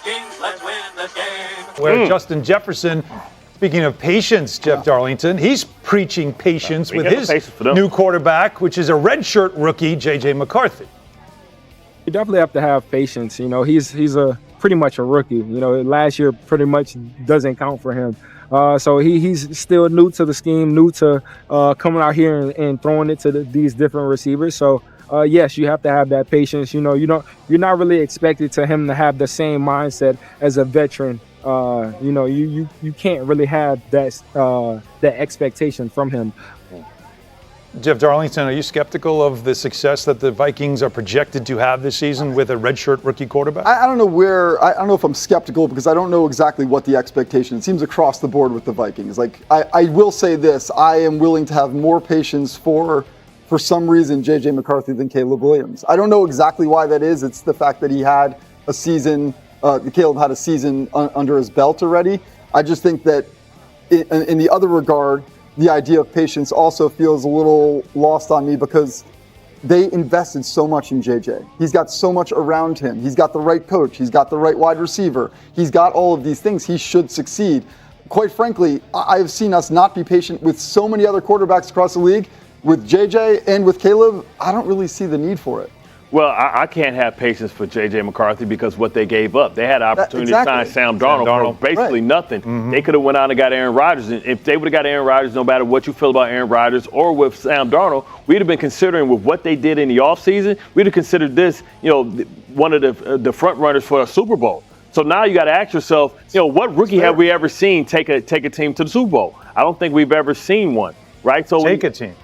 Vikings, let's win the game. Where Justin Jefferson, speaking of patience, Jeff Darlington, he's preaching patience with his new quarterback, which is a redshirt rookie, J.J. McCarthy. You definitely have to have patience. You know, he's pretty much a rookie. You know, last year pretty much doesn't count for him. So he's still new to the scheme, new to coming out here and throwing it to these different receivers. So yes, you have to have that patience. You know, you're not really expected to him to have the same mindset as a veteran. You know, you can't really have that expectation from him. Jeff Darlington, are you skeptical of the success that the Vikings are projected to have this season with a redshirt rookie quarterback? I don't know if I'm skeptical because I don't know exactly what the expectation. It seems across the board with the Vikings. Like I will say this, I am willing to have more patience for some reason J.J. McCarthy than Caleb Williams. I don't know exactly why that is. It's the fact that he had a season, Caleb had a season under his belt already. I just think that in the other regard, the idea of patience also feels a little lost on me because they invested so much in JJ. He's got so much around him. He's got the right coach. He's got the right wide receiver. He's got all of these things. He should succeed. Quite frankly, I have seen us not be patient with so many other quarterbacks across the league. With JJ and with Caleb, I don't really see the need for it. Well, I can't have patience for J.J. McCarthy because what they gave up. They had an opportunity to sign Sam Darnold for basically nothing. Mm-hmm. They could have went out and got Aaron Rodgers. And if they would have got Aaron Rodgers, no matter what you feel about Aaron Rodgers or with Sam Darnold, we'd have been considering with what they did in the offseason, we'd have considered this, one of the front runners for a Super Bowl. So now you got to ask yourself, what rookie have we ever seen take a team to the Super Bowl? I don't think we've ever seen one, right? So take a team.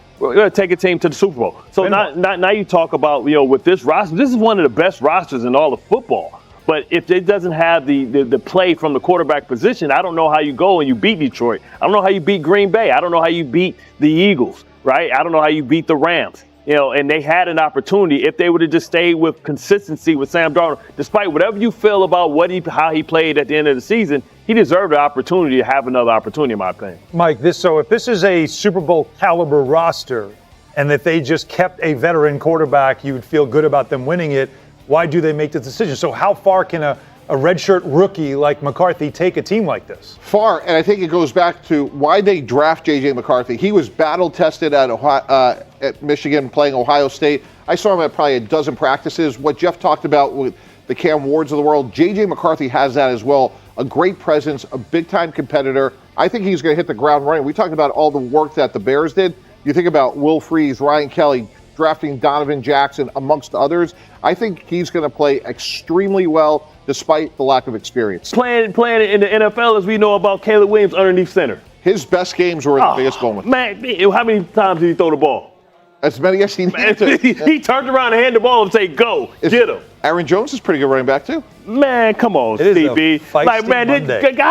Take a team to the Super Bowl. So now you talk about, with this roster, this is one of the best rosters in all of football. But if it doesn't have the play from the quarterback position, I don't know how you go and you beat Detroit. I don't know how you beat Green Bay. I don't know how you beat the Eagles, right? I don't know how you beat the Rams. And they had an opportunity if they would have just stayed with consistency with Sam Darnold. Despite whatever you feel about how he played at the end of the season, he deserved the opportunity to have another opportunity, in my opinion. Mike, if this is a Super Bowl caliber roster and that they just kept a veteran quarterback, you would feel good about them winning it. Why do they make the decision? So how far can a redshirt rookie like McCarthy take a team like this? Far, and I think it goes back to why they draft J.J. McCarthy. He was battle-tested at Michigan playing Ohio State. I saw him at probably a dozen practices. What Jeff talked about with the Cam Wards of the world, J.J. McCarthy has that as well. A great presence, a big-time competitor. I think he's going to hit the ground running. We talked about all the work that the Bears did. You think about Will Freeze, Ryan Kelly, drafting Donovan Jackson, amongst others. I think he's going to play extremely well despite the lack of experience. Playing in the NFL, as we know about Caleb Williams underneath center. His best games were in the biggest moments. Man, how many times did he throw the ball? As many as he needed to. He turned around and handed the ball and say, go, get him. Aaron Jones is pretty good running back, too. Man, come on, Stevie. I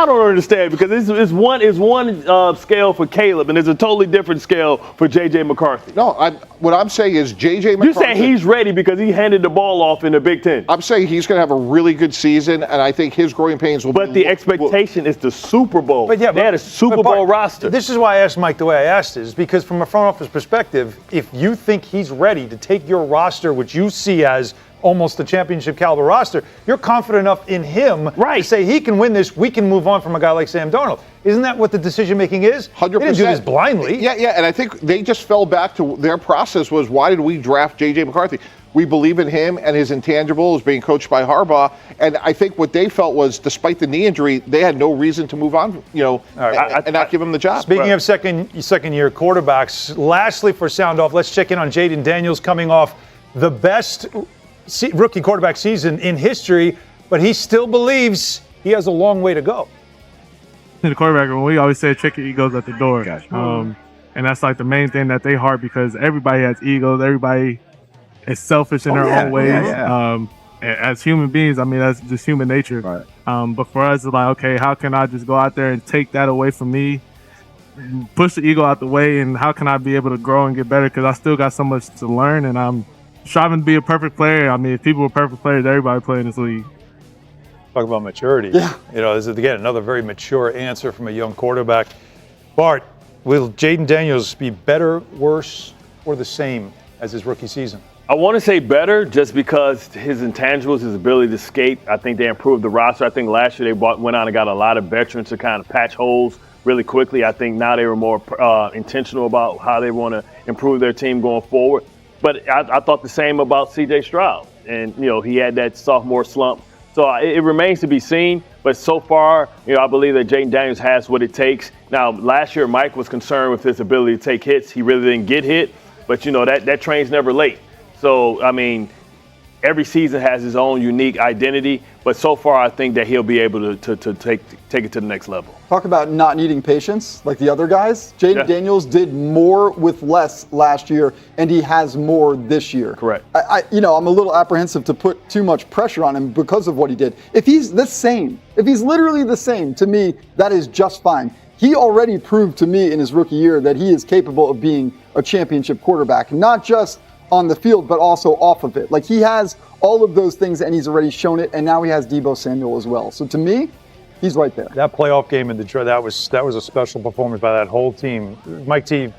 don't understand because it's one scale for Caleb and it's a totally different scale for J.J. McCarthy. No, what I'm saying is J.J. McCarthy. You're saying he's ready because he handed the ball off in the Big Ten. I'm saying he's going to have a really good season, and I think his growing pains will be. But the expectation is the Super Bowl. They had a Super Bowl roster. This is why I asked Mike the way I asked it, is because from a front office perspective, if you think he's ready to take your roster, which you see as almost the championship caliber roster, you're confident enough in him to say he can win this, we can move on from a guy like Sam Darnold. Isn't that what the decision making is? 100%. They didn't do this blindly. Yeah, and I think they just fell back to their process was, why did we draft J.J. McCarthy? We believe in him and his intangibles being coached by Harbaugh, and I think what they felt was, despite the knee injury, they had no reason to move on, and not give him the job. Speaking of second-year quarterbacks, lastly for Sound Off, let's check in on Jaden Daniels coming off the best rookie quarterback season in history, but he still believes he has a long way to go. In the quarterback room, we always say check your egos at the door. And that's like the main thing that they heart because everybody has egos. Everybody is selfish in their own ways. As human beings, I mean, that's just human nature. Right. But for us, it's like, okay, how can I just go out there and take that away from me, push the ego out the way, and how can I be able to grow and get better? Because I still got so much to learn, and I'm striving to be a perfect player. I mean, if people were perfect players, everybody play in this league. Talk about maturity. Yeah. This is, again, another very mature answer from a young quarterback. Bart, will Jaden Daniels be better, worse, or the same as his rookie season? I want to say better just because his intangibles, his ability to skate, I think they improved the roster. I think last year they went out and got a lot of veterans to kind of patch holes really quickly. I think now they were more intentional about how they want to improve their team going forward. But I thought the same about C.J. Stroud. And, he had that sophomore slump. So it remains to be seen. But so far, I believe that Jaden Daniels has what it takes. Now, last year, Mike was concerned with his ability to take hits. He really didn't get hit. But, that train's never late. So, every season has his own unique identity, but so far I think that he'll be able to take it to the next level. Talk about not needing patience like the other guys. Jaden Daniels did more with less last year, and he has more this year. Correct. I'm a little apprehensive to put too much pressure on him because of what he did. If he's literally the same, to me, that is just fine. He already proved to me in his rookie year that he is capable of being a championship quarterback, not just on the field, but also off of it. Like, he has all of those things, and he's already shown it, and now he has Deebo Samuel as well. So to me, he's right there. That playoff game in Detroit, that was a special performance by that whole team. Mike T,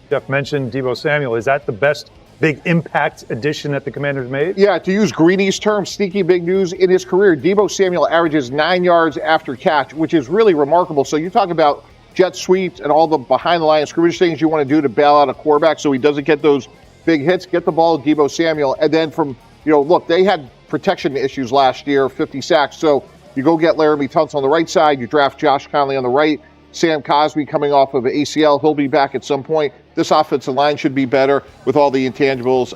Jeff mentioned Deebo Samuel. Is that the best big impact addition that the Commanders made? Yeah, to use Greeny's term, sneaky big news in his career, Deebo Samuel averages 9 yards after catch, which is really remarkable. So you talk about jet sweeps and all the behind-the-line scrimmage things you want to do to bail out a quarterback so he doesn't get those big hits, get the ball to Deebo Samuel. And then look, they had protection issues last year, 50 sacks. So you go get Laramie Tunsil on the right side, you draft Josh Conley on the right, Sam Cosmi coming off of an ACL, he'll be back at some point. This offensive line should be better with all the intangibles.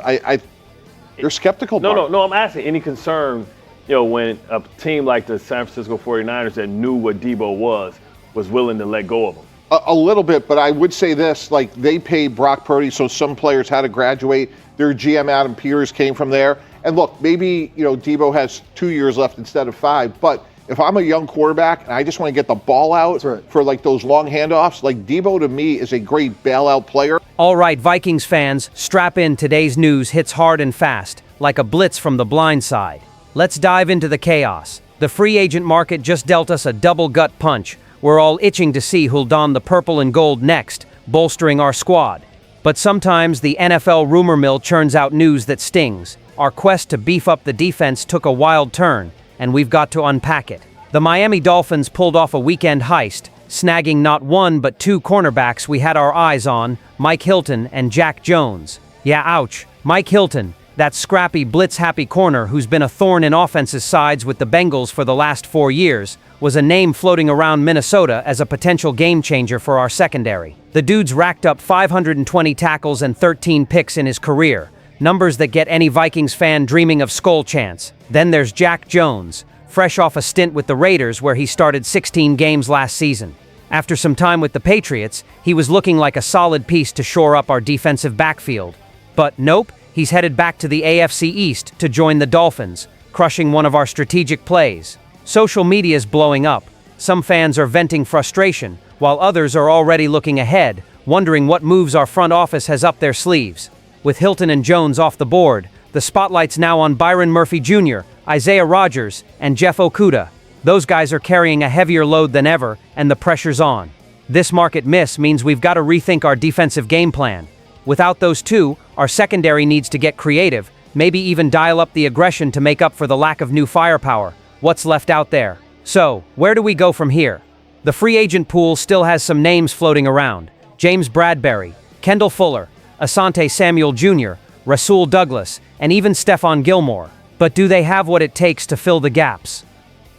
You're skeptical, Mark. No, I'm asking any concern, when a team like the San Francisco 49ers that knew what Deebo was willing to let go of him. A little bit, but I would say this, like, they paid Brock Purdy, so some players had to graduate. Their GM, Adam Peters, came from there. And look, maybe, Deebo has 2 years left instead of 5, but if I'm a young quarterback and I just want to get the ball out for, like, those long handoffs, like, Deebo to me is a great bailout player. All right, Vikings fans, strap in. Today's news hits hard and fast, like a blitz from the blind side. Let's dive into the chaos. The free agent market just dealt us a double gut punch. We're all itching to see who'll don the purple and gold next, bolstering our squad. But sometimes the NFL rumor mill churns out news that stings. Our quest to beef up the defense took a wild turn, and we've got to unpack it. The Miami Dolphins pulled off a weekend heist, snagging not one but 2 cornerbacks we had our eyes on, Mike Hilton and Jack Jones. Yeah, ouch. Mike Hilton, that scrappy, blitz-happy corner who's been a thorn in offenses' sides with the Bengals for the last 4 years, was a name floating around Minnesota as a potential game-changer for our secondary. The dude's racked up 520 tackles and 13 picks in his career, numbers that get any Vikings fan dreaming of SKOL chants. Then there's Jack Jones, fresh off a stint with the Raiders where he started 16 games last season. After some time with the Patriots, he was looking like a solid piece to shore up our defensive backfield. But nope, he's headed back to the AFC East to join the Dolphins, crushing one of our strategic plays. Social media's blowing up. Some fans are venting frustration, while others are already looking ahead, wondering what moves our front office has up their sleeves. With Hilton and Jones off the board, the spotlight's now on Byron Murphy Jr., Isaiah Rodgers, and Jeff Okudah. Those guys are carrying a heavier load than ever, and the pressure's on. This market miss means we've got to rethink our defensive game plan. Without those two, our secondary needs to get creative, maybe even dial up the aggression to make up for the lack of new firepower. What's left out there? So, where do we go from here? The free agent pool still has some names floating around. James Bradbury, Kendall Fuller, Asante Samuel Jr., Rasul Douglas, and even Stephon Gilmore. But do they have what it takes to fill the gaps?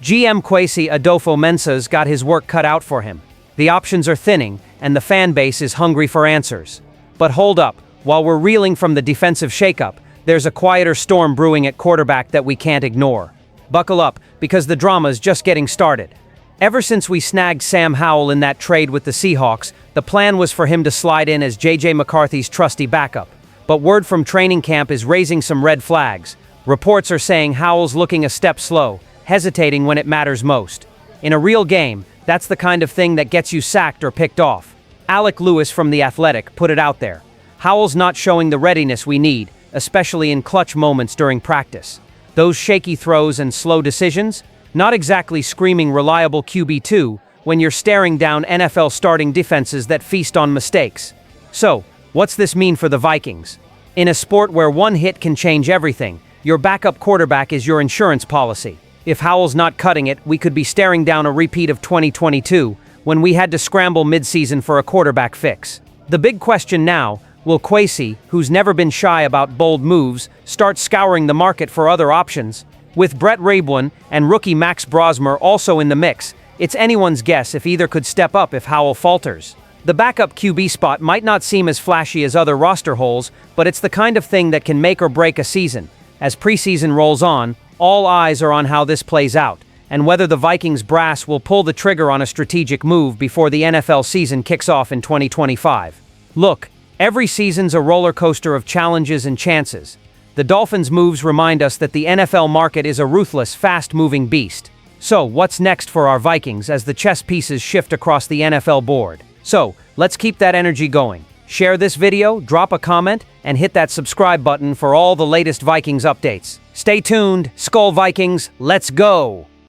GM Kwesi Adolfo-Mensah's got his work cut out for him. The options are thinning, and the fan base is hungry for answers. But hold up, while we're reeling from the defensive shakeup, there's a quieter storm brewing at quarterback that we can't ignore. Buckle up, because the drama's just getting started. Ever since we snagged Sam Howell in that trade with the Seahawks, the plan was for him to slide in as J.J. McCarthy's trusty backup. But word from training camp is raising some red flags. Reports are saying Howell's looking a step slow, hesitating when it matters most. In a real game, that's the kind of thing that gets you sacked or picked off. Alec Lewis from The Athletic put it out there. Howell's not showing the readiness we need, especially in clutch moments during practice. Those shaky throws and slow decisions? Not exactly screaming reliable QB2 when you're staring down NFL starting defenses that feast on mistakes. So, what's this mean for the Vikings? In a sport where one hit can change everything, your backup quarterback is your insurance policy. If Howell's not cutting it, we could be staring down a repeat of 2022, when we had to scramble mid-season for a quarterback fix. The big question now, will Kwesi, who's never been shy about bold moves, start scouring the market for other options? With Brett Raybon and rookie Max Brosmer also in the mix, it's anyone's guess if either could step up if Howell falters. The backup QB spot might not seem as flashy as other roster holes, but it's the kind of thing that can make or break a season. As preseason rolls on, all eyes are on how this plays out, and whether the Vikings brass will pull the trigger on a strategic move before the NFL season kicks off in 2025. Look, every season's a roller coaster of challenges and chances. The Dolphins' moves remind us that the NFL market is a ruthless, fast-moving beast. So, what's next for our Vikings as the chess pieces shift across the NFL board? So, let's keep that energy going. Share this video, drop a comment, and hit that subscribe button for all the latest Vikings updates. Stay tuned, SKOL Vikings, let's go!